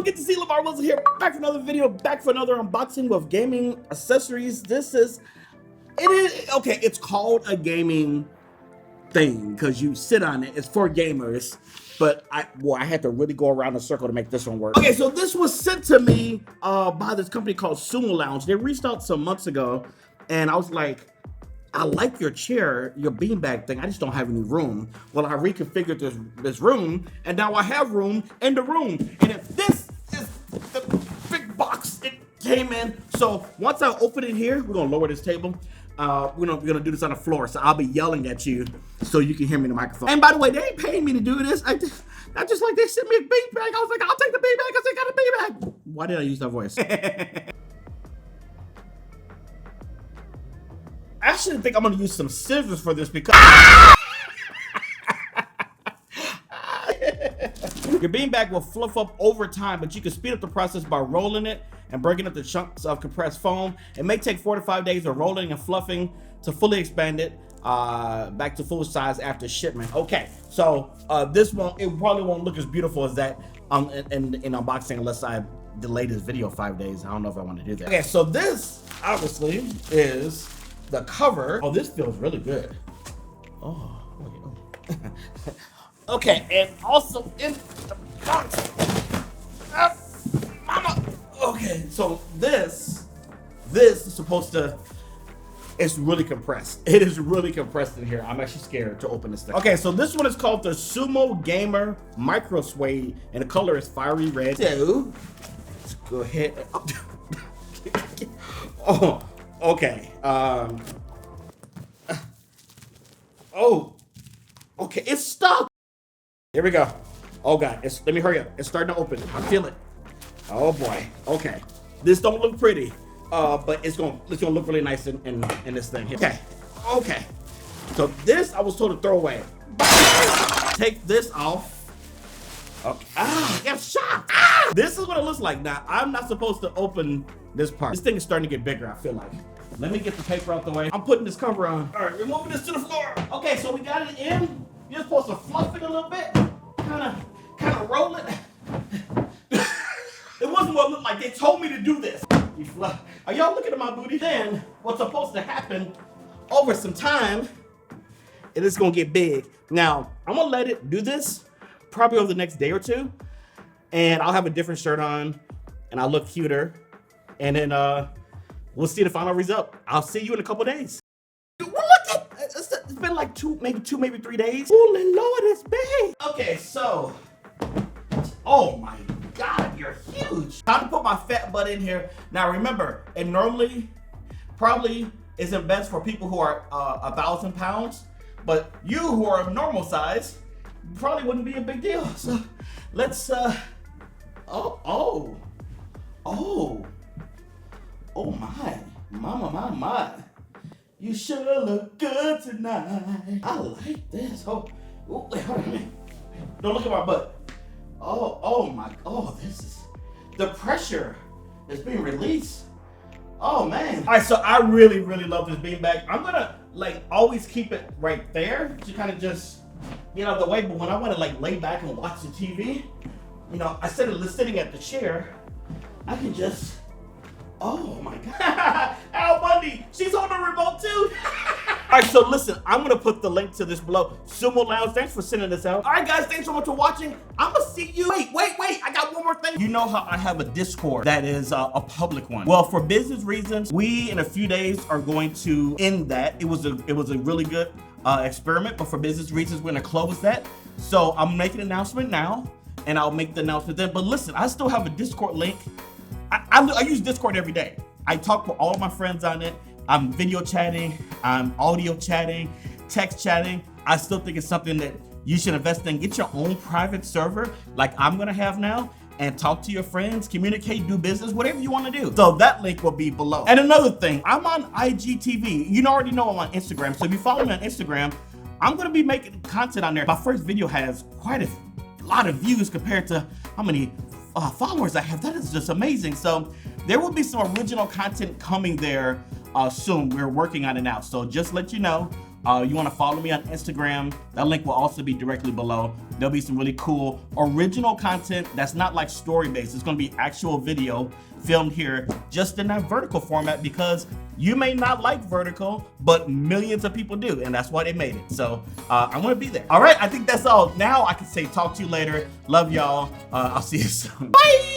everyone, good to see Lamarr Wilson here, back for another video, back for another unboxing with gaming accessories. It's called a gaming thing because you sit on it. It's for gamers, but I had to really go around the circle to make this one work. Okay, so this was sent to me by this company called Sumo Lounge. They reached out some months ago, and I was like, I like your chair, your beanbag thing. I just don't have any room. Well, I reconfigured this room, and now I have room in the room. And if this is the big box it came in, so once I open it here, we're gonna lower this table. We're gonna do this on the floor, so I'll be yelling at you so you can hear me in the microphone. And by the way, they ain't paying me to do this. I just like they sent me a beanbag. I was like, I'll take the beanbag because they got a beanbag. Why did I use that voice? I actually think I'm gonna use some scissors for this because your beanbag will fluff up over time, but you can speed up the process by rolling it and breaking up the chunks of compressed foam. It may take 4 to 5 days of rolling and fluffing to fully expand it back to full size after shipment. Okay, so it probably won't look as beautiful as that in unboxing unless I delay this video 5 days. I don't know if I want to do that. Okay, so this obviously is the cover. Oh, this feels really good. Oh, wait, oh. Okay, and also in the box. Mama. Okay, so this is supposed to. It's really compressed. It is really compressed in here. I'm actually scared to open this thing. Okay, so this one is called the Sumo Gamer Micro Suede, and the color is fiery red. So let's go ahead. Oh. Okay. Oh. Okay. It's stuck. Here we go. Oh God. Let me hurry up. It's starting to open. I feel it. Oh boy. Okay. This don't look pretty. But it's gonna look really nice in this thing here. Okay. Okay. So this I was told to throw away. Take this off. Okay. Ah, I'm shocked. Ah! This is what it looks like. Now I'm not supposed to open this part. This thing is starting to get bigger, I feel like. Let me get the paper out the way. I'm putting this cover on. All right, we're moving this to the floor. Okay, so we got it in. You're supposed to fluff it a little bit. Kind of roll it. It wasn't what it looked like. They told me to do this. Are y'all looking at my booty? Then what's supposed to happen over some time, it is gonna get big. Now, I'm gonna let it do this probably over the next day or two, and I'll have a different shirt on, and I'll look cuter, and then we'll see the final result. I'll see you in a couple days. Look at it's been like maybe 3 days. Holy Lord, it's big. Okay, so, oh my God, you're huge. Time to put my fat butt in here. Now remember, it normally probably isn't best for people who are 1,000 pounds, but you who are of normal size probably wouldn't be a big deal. So let's oh my, mama, you sure look good tonight. I like this. Oh, wait, hold on. Don't look at my butt. This is, the pressure is being released. Oh man. All right, so I really love this beanbag. I'm gonna like always keep it right there to kind of just get out of the way, but when I want to like lay back and watch the TV, you know, instead of sitting at the chair, I can just, oh my God. Al Bundy, she's on the remote too. All right, so listen, I'm gonna put the link to this below. Sumo Lounge, thanks for sending this out. All right, guys, thanks so much for watching. I'm gonna see you. Wait, I got one more thing. You know how I have a Discord that is a public one. Well, for business reasons, we in a few days are going to end that. It was a really good experiment, but for business reasons, we're gonna close that. So I'm making an announcement now, and I'll make the announcement then. But listen, I still have a Discord link. I use Discord every day. I talk with all of my friends on it. I'm video chatting, I'm audio chatting, text chatting. I still think it's something that you should invest in. Get your own private server like I'm gonna have now and talk to your friends, communicate, do business, whatever you wanna do. So that link will be below. And another thing, I'm on IGTV. You already know I'm on Instagram. So if you follow me on Instagram, I'm gonna be making content on there. My first video has quite a lot of views compared to how many followers I have. That is just amazing. So there will be some original content coming there soon. We're working on it now. So just let you know, You want to follow me on Instagram. That link will also be directly below. There'll be some really cool original content that's not like story based. It's going to be actual video filmed here just in that vertical format, because you may not like vertical, but millions of people do, and that's why they made it. So I'm going to be there. All right, I think that's all. Now I can say talk to you later. Love y'all. I'll see you soon. Bye.